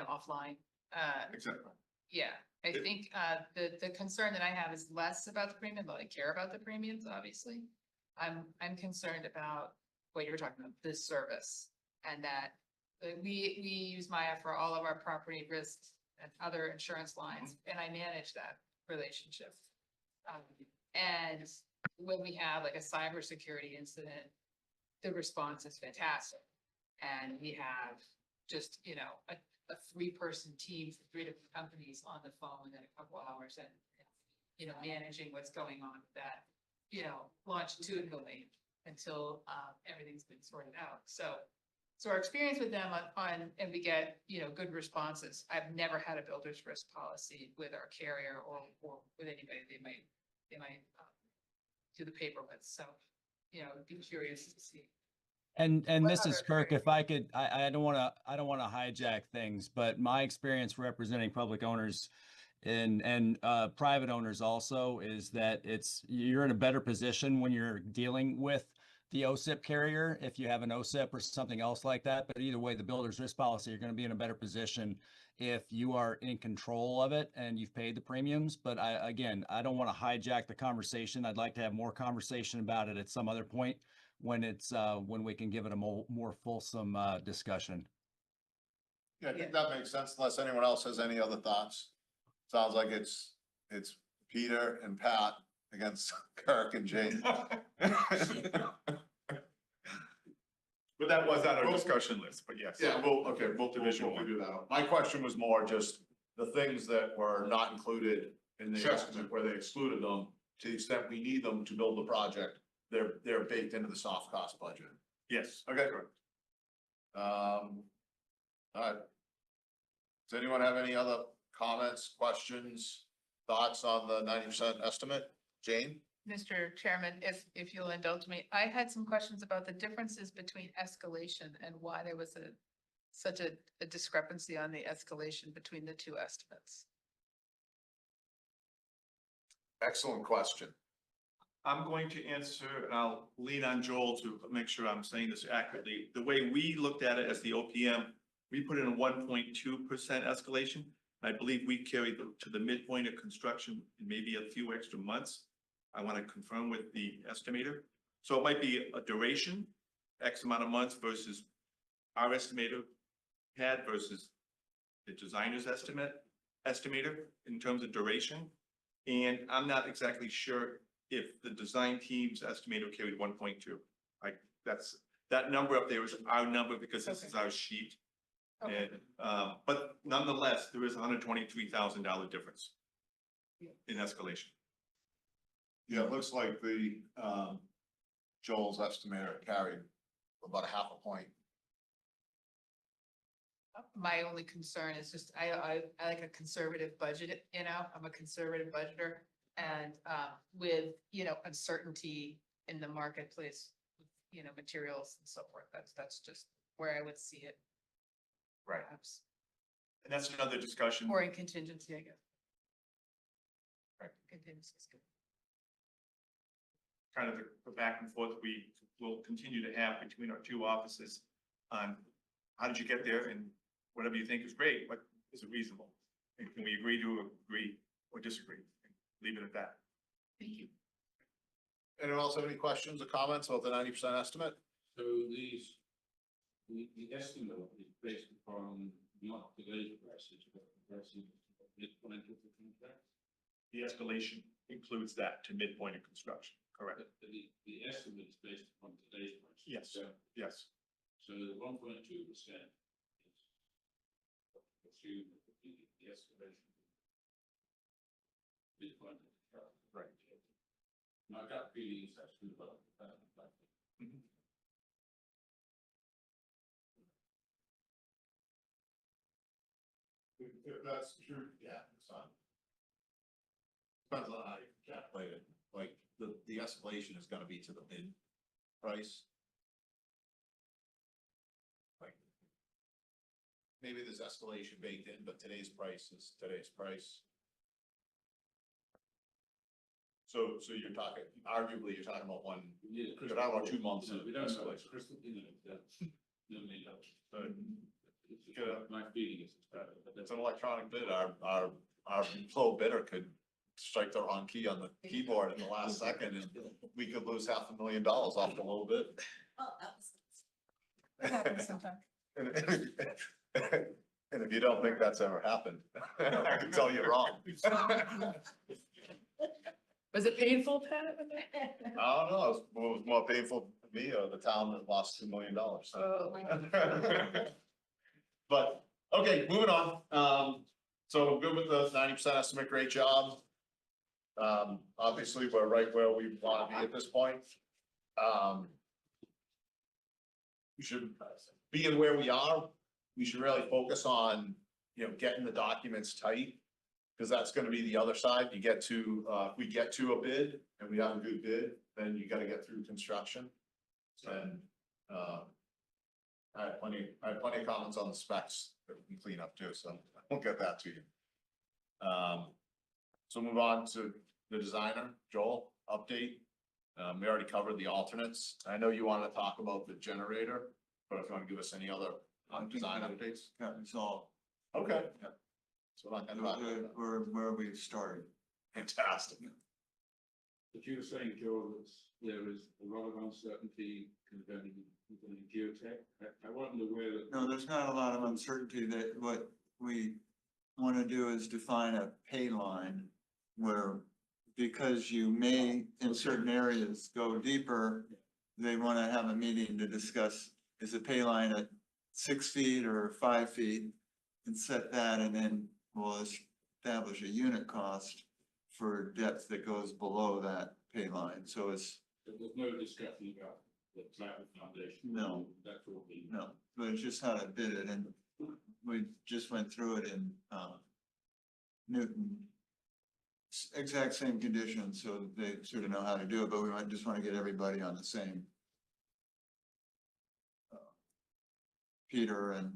offline. Exactly. Yeah, I think, the concern that I have is less about the premium, but I care about the premiums, obviously. I'm concerned about what you're talking about, this service, and that we use Maya for all of our property risks and other insurance lines, and I manage that relationship. And when we have like a cybersecurity incident, the response is fantastic. And we have just, a 3-person team for 3 different companies on the phone in a couple hours and, managing what's going on with that, longitudinally until, everything's been sorted out. So our experience with them and we get, good responses. I've never had a builder's risk policy with our carrier or with anybody they might do the paper with. So, I'd be curious to see. And What Mrs. other Kirk, if I could, I don't want to hijack things, but my experience representing public owners and private owners also is that you're in a better position when you're dealing with the OSIP carrier, if you have an OSIP or something else like that. But either way, the builder's risk policy, you're going to be in a better position if you are in control of it and you've paid the premiums. But I don't want to hijack the conversation. I'd like to have more conversation about it at some other point when we can give it a more fulsome discussion. Yeah, I think that makes sense unless anyone else has any other thoughts. Sounds like it's Peter and Pat against Kirk and Jane. But that was on our discussion list, but yes. Yeah, we'll do that. My question was more just the things that were not included in the estimate where they excluded them, to the extent we need them to build the project, they're baked into the soft cost budget. Yes. Okay. All right. Does anyone have any other comments, questions, thoughts on the 90% estimate? Jane? Mr. Chairman, if you'll indulge me, I had some questions about the differences between escalation and why there was such a discrepancy on the escalation between the 2 estimates. Excellent question. I'm going to answer, and I'll lean on Joel to make sure I'm saying this accurately. The way we looked at it as the OPM, we put in a 1.2% escalation. I believe we carried to the midpoint of construction and maybe a few extra months. I want to confirm with the estimator. So it might be a duration, X amount of months versus our estimator had versus the designer's estimator in terms of duration. And I'm not exactly sure if the design team's estimator carried 1.2. That number up there is our number because this is our sheet. Okay. And, but nonetheless, there is $123,000 difference in escalation. Yeah, it looks like the, Joel's estimator carried about a half a point my only concern is just, I like a conservative budget, you know, I'm a conservative budgeter. And, with, you know, uncertainty in the marketplace, you know, materials and so forth, that's just where I would see it. Right. Perhaps, And that's another discussion. or in contingency, I guess. Right, contingency is good. Kind of the back and forth we will continue to have between our two offices on how did you get there, and whatever you think is great, what is it reasonable? And can we agree to agree or disagree? Leave it at that. Thank you. Anyone else have any questions or comments about the 90% estimate? So these, the estimate is based upon not today's prices, but the prices at midpoint of the contract. The escalation includes that to midpoint of construction, correct? But the estimate is based upon today's prices. Yes. So, Yes. so the 1.2% is assume the escalation. Midpoint of the contract. Right. My gut feeling is that's good, but If that's true, yeah, it's fine. Depends on how you calculate it, like, the escalation is gonna be to the bid price. Like, maybe there's escalation baked in, but today's price is today's price. So you're talking, arguably, you're talking about one, yeah, could have about 2 months of we don't know, escalation. it's crystal, you know, that's, no, maybe that's. But My feeling is it's better, but it's that's. an electronic bid, our flow bidder could strike the wrong key on the keyboard in the last second, and we could lose $500,000 off the low bid. Oh, that was. That happens sometimes. And if you don't think that's ever happened, I can tell you're wrong. Was it painful, Pat? I don't know, it was more painful for me or the town that lost $2 million. Oh, But, okay, moving on. So good with the 90% estimate, great job. Obviously, we're right where we want to be at this point. We should, being where we are, we should really focus on, you know, getting the documents tight. Because that's gonna be the other side. You get to, if we get to a bid and we have a good bid, then you gotta get through construction. And, I had plenty of comments on the specs that we can clean up too, so I'll get that to you. So move on to the designer, Joel, update. We already covered the alternates. I know you wanna talk about the generator, but if you wanna give us any other design updates. Got resolved. Okay. So we're not gonna talk about that. Where we started. Fantastic. But you were saying, Joel, that there is a lot of uncertainty concerning geotech. I wasn't aware that. No, there's not a lot of uncertainty. That what we want to do is define a pay line where, because you may in certain areas go deeper, they want to have a meeting to discuss, is a pay line at 6 feet or 5 feet, and set that, and then we'll establish a unit cost for depth that goes below that pay line. So it's, There's no discussion about the type of foundation. No. That's all been. no, but it's just how to bid it, and we just went through it in, Newton. Exact same conditions, so they sort of know how to do it, but we might just want to get everybody on the same. Peter and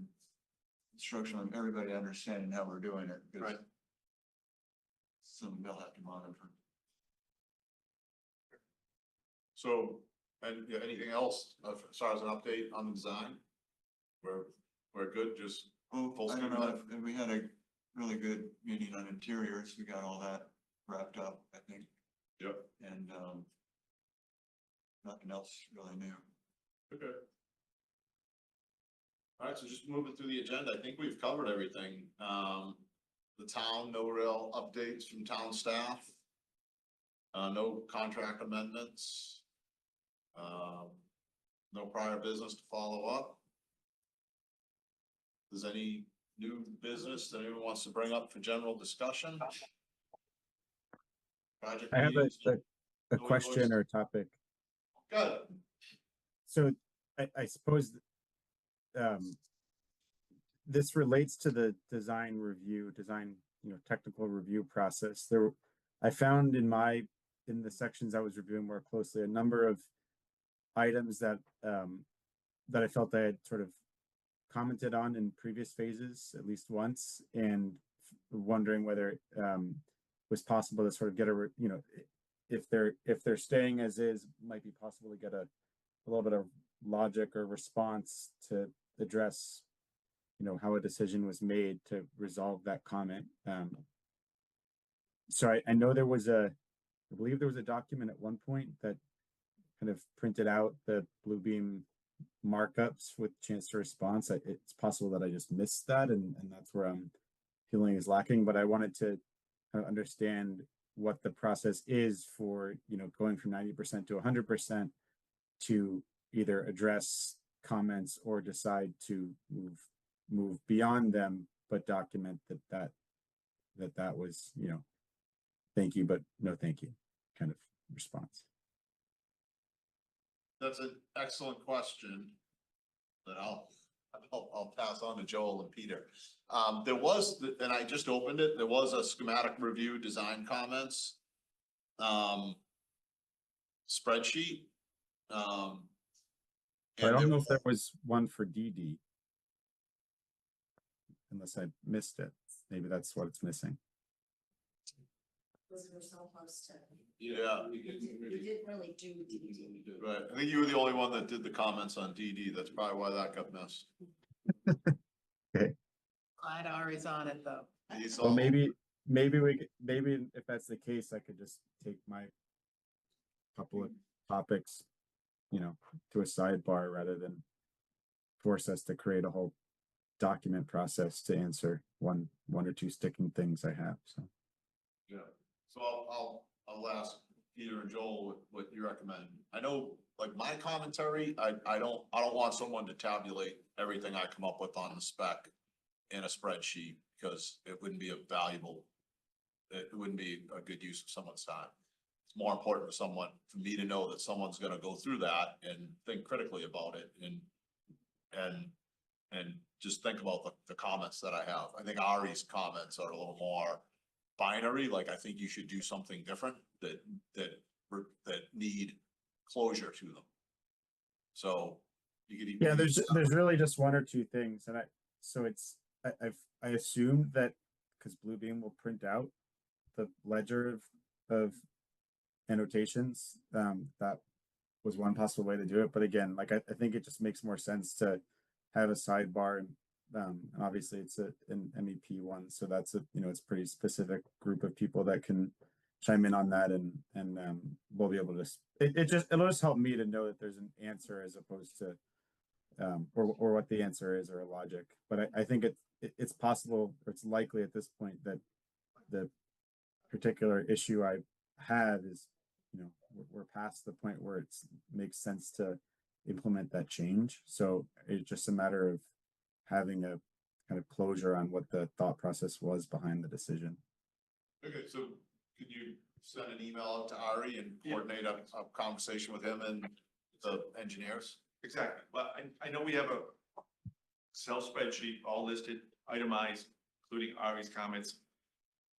instructional, and everybody understanding how we're doing it, because Right. some they'll have to monitor. So, and yeah, anything else as far as an update on the design? We're good, just, Oh, Full I don't steam know, ahead. if we had a really good meeting on interiors, we got all that wrapped up, I think, yep, and, nothing else really new. okay. All right, so just moving through the agenda, I think we've covered everything. The town, no real updates from town staff. No contract amendments. No prior business to follow up. Is any new business that anyone wants to bring up for general discussion? Project I have meetings? a No question invoice? or topic. Good. So I suppose, this relates to the design, technical review process. I found in the sections I was reviewing more closely, a number of items that I felt I had sort of commented on in previous phases, at least once, and wondering whether it was possible to sort of get if they're staying as is, might be possible to get a little bit of logic or response to address, how a decision was made to resolve that comment. So I know I believe there was a document at one point that kind of printed out the Bluebeam markups with chance to response. It's possible that I just missed that, and that's where I'm feeling is lacking, but I wanted to kind of understand what the process is for, going from 90% to 100% to either address comments or decide to move beyond them, but document that was, thank you, but no thank you kind of response. That's an excellent question that I'll pass on to Joel and Peter. There was, and I just opened it, there was a schematic review design comments spreadsheet. I don't know if there was one for DD, unless I missed it. Maybe that's what it's missing. Those were so close to. Yeah. You didn't really do DD. Right, I think you were the only one that did the comments on DD, that's probably why that got missed. Glad Ari's on it though. Well, maybe if that's the case, I could just take my couple of topics, to a sidebar rather than force us to create a whole document process to answer one or two sticking things I have. So Yeah, so I'll ask Peter and Joel what you recommend. I know, like, my commentary, I don't want someone to tabulate everything I come up with on the spec in a spreadsheet, because it wouldn't be it wouldn't be a good use of someone's time. It's more important for me to know that someone's gonna go through that and think critically about it and just think about the comments that I have. I think Ari's comments are a little more binary, like I think you should do something different that need closure to them. So you could. yeah, there's really just one or two things, and I assumed that because Bluebeam will print out the ledger of annotations, that was one possible way to do it. But again, like I think it just makes more sense to have a sidebar, and obviously it's an MEP one, so that's it's pretty specific group of people that can chime in on that, and we'll be able to. It'll just help me to know that there's an answer as opposed to, or what the answer is, or a logic. But I think it's possible, or it's likely at this point, that the particular issue I have is, we're past the point where it makes sense to implement that change. So it's just a matter of having a kind of closure on what the thought process was behind the decision. Okay, so could you send an email out to Ari and coordinate a conversation with him and the engineers? Exactly. Well, I know we have a Excel spreadsheet, all listed, itemized, including Ari's comments.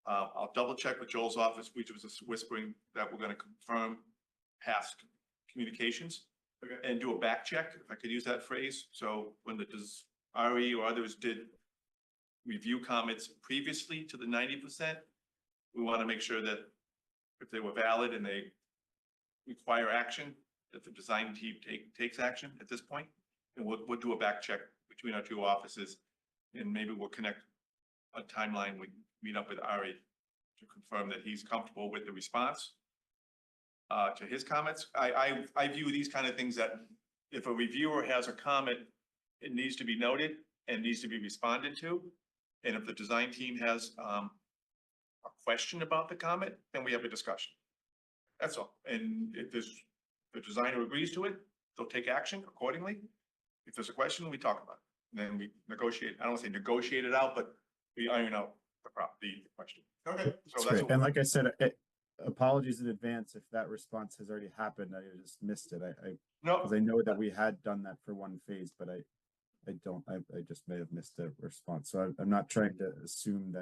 I'll double check with Joel's office, which was whispering that we're gonna confirm past communications. Okay. And do a back check, if I could use that phrase. So when Ari or others did review comments previously to the 90%, we want to make sure that if they were valid and they require action, that the design team takes action at this point. And we'll do a back check between our two offices, and maybe we'll connect a timeline. We meet up with Ari to confirm that he's comfortable with the response to his comments. I view these kind of things that if a reviewer has a comment, it needs to be noted and needs to be responded to. And if the design team has a question about the comment, then we have a discussion. That's all. And if the designer agrees to it, they'll take action accordingly. If there's a question, we talk about it. And then we negotiate. I don't want to say negotiate it out, but we iron out the question. Okay. So Great. And like I said, apologies in advance if that response has already happened. I just missed it. No, because I know that we had done that for one phase, but I I just may have missed a response. So I'm not trying to assume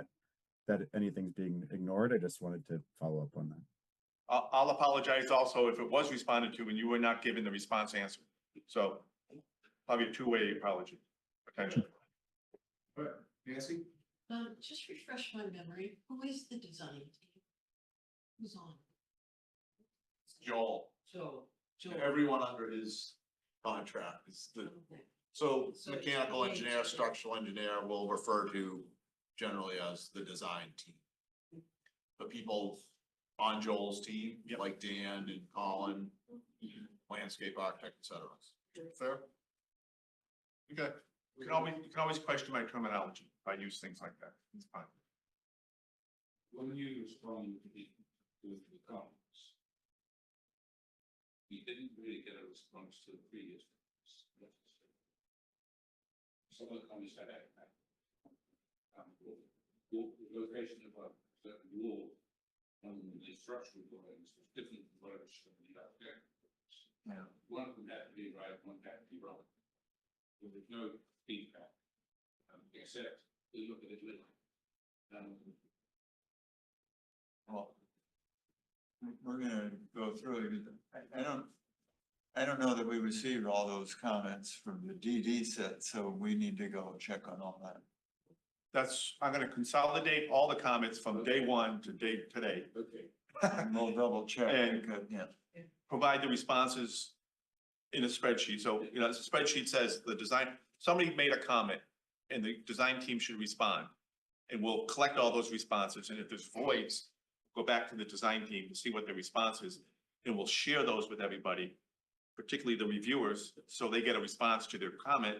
that anything's being ignored. I just wanted to follow up on that. I'll apologize also if it was responded to and you were not given the response answer. So probably a two-way apology, potentially. Nancy? Just refresh my memory, who is the design team? Who's on? Joel, Joe. everyone under his contract is the, Okay. so So it's mechanical the engineer, agent. structural engineer will refer to generally as the design team. The people on Joel's team, like Dan and Colin, landscape architect, et cetera. Fair? Okay. You can always question my terminology if I use things like that. It's fine. When you respond to the comments, we didn't really get a response to the previous ones. Some of the comments had the location of a certain wall on the structural drawings was different from what it was shown in the architect. Yeah. One of them had to be right, one had to be wrong. There was no feedback, except we look at it later. Well, we're gonna go through it. I don't know that we received all those comments from the DD set, so we need to go check on all that. I'm gonna consolidate all the comments from day one to today. Okay. And we'll double check. And- because, yeah. Provide the responses in a spreadsheet. So, the spreadsheet says the design, somebody made a comment and the design team should respond. And we'll collect all those responses. And if there's voids, go back to the design team to see what the response is. And we'll share those with everybody, particularly the reviewers, so they get a response to their comment.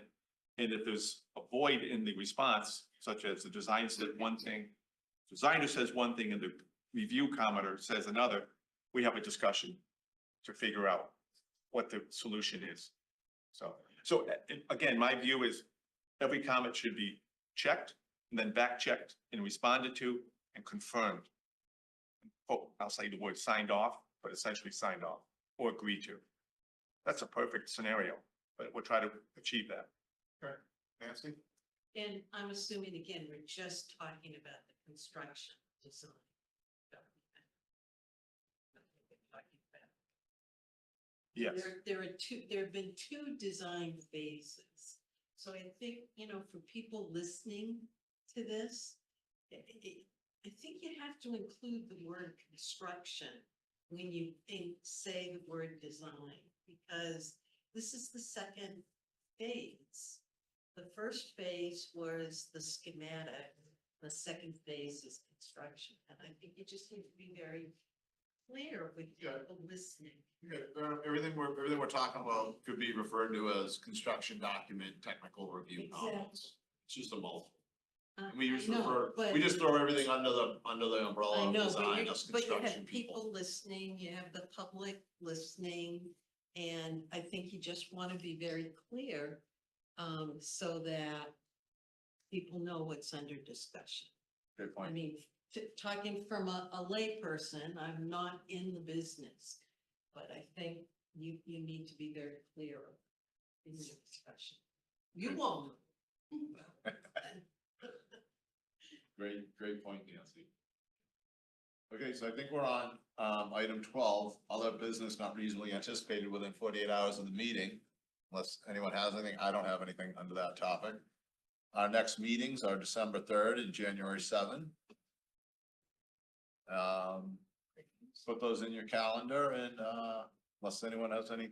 And if there's a void in the response, such as the design said one thing, designer says one thing and the review commenter says another, we have a discussion to figure out what the solution is. So again, my view is every comment should be checked and then back checked and responded to and confirmed. Oh, I'll say the word signed off, but essentially signed off or agreed to. That's a perfect scenario, but we'll try to achieve that. Okay, Nancy? And I'm assuming, again, we're just talking about the construction design. Yes. There have been two design phases. So I think, for people listening to this, I think you have to include the word construction when you say the word design, because this is the second phase. The first phase was the schematic, the second phase is construction, and I think you just need to be very clear with people listening. Okay, everything we're talking about could be referred to as construction document, technical review comments. It's just a mouthful. We just we just throw everything under the umbrella I of know, design, us but you construction have people. people listening, you have the public listening, and I think you just want to be very clear, so that people know what's under discussion. Good I point. mean, talking from a layperson, I'm not in the business, but I think you need to be very clear in your discussion. You won't. Great point, Nancy. Okay, so I think we're on, item 12, other business not reasonably anticipated within 48 hours of the meeting. Unless anyone has anything, I don't have anything under that topic. Our next meetings are December 3rd and January 7th. Put those in your calendar and, unless anyone has any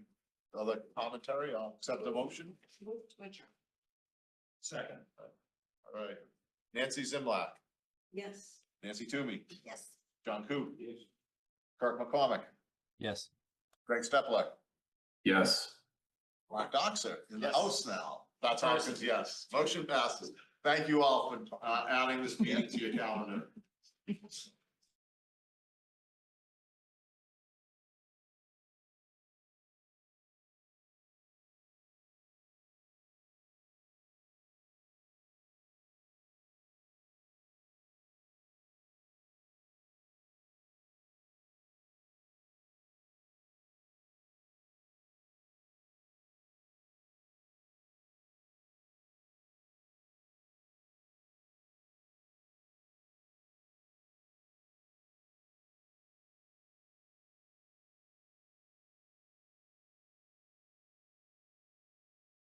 other commentary, I'll accept the motion. Move to adjourn. Second. All right. Nancy Zimlack, Yes. Nancy Toomey, Yes. John Coop, Yes. Kirk McCormick, Yes. Greg Stepler, Yes. Mark Doxer in the Yes. house now. That's all, yes. Motion passes. Thank you all for, adding this meeting to your calendar.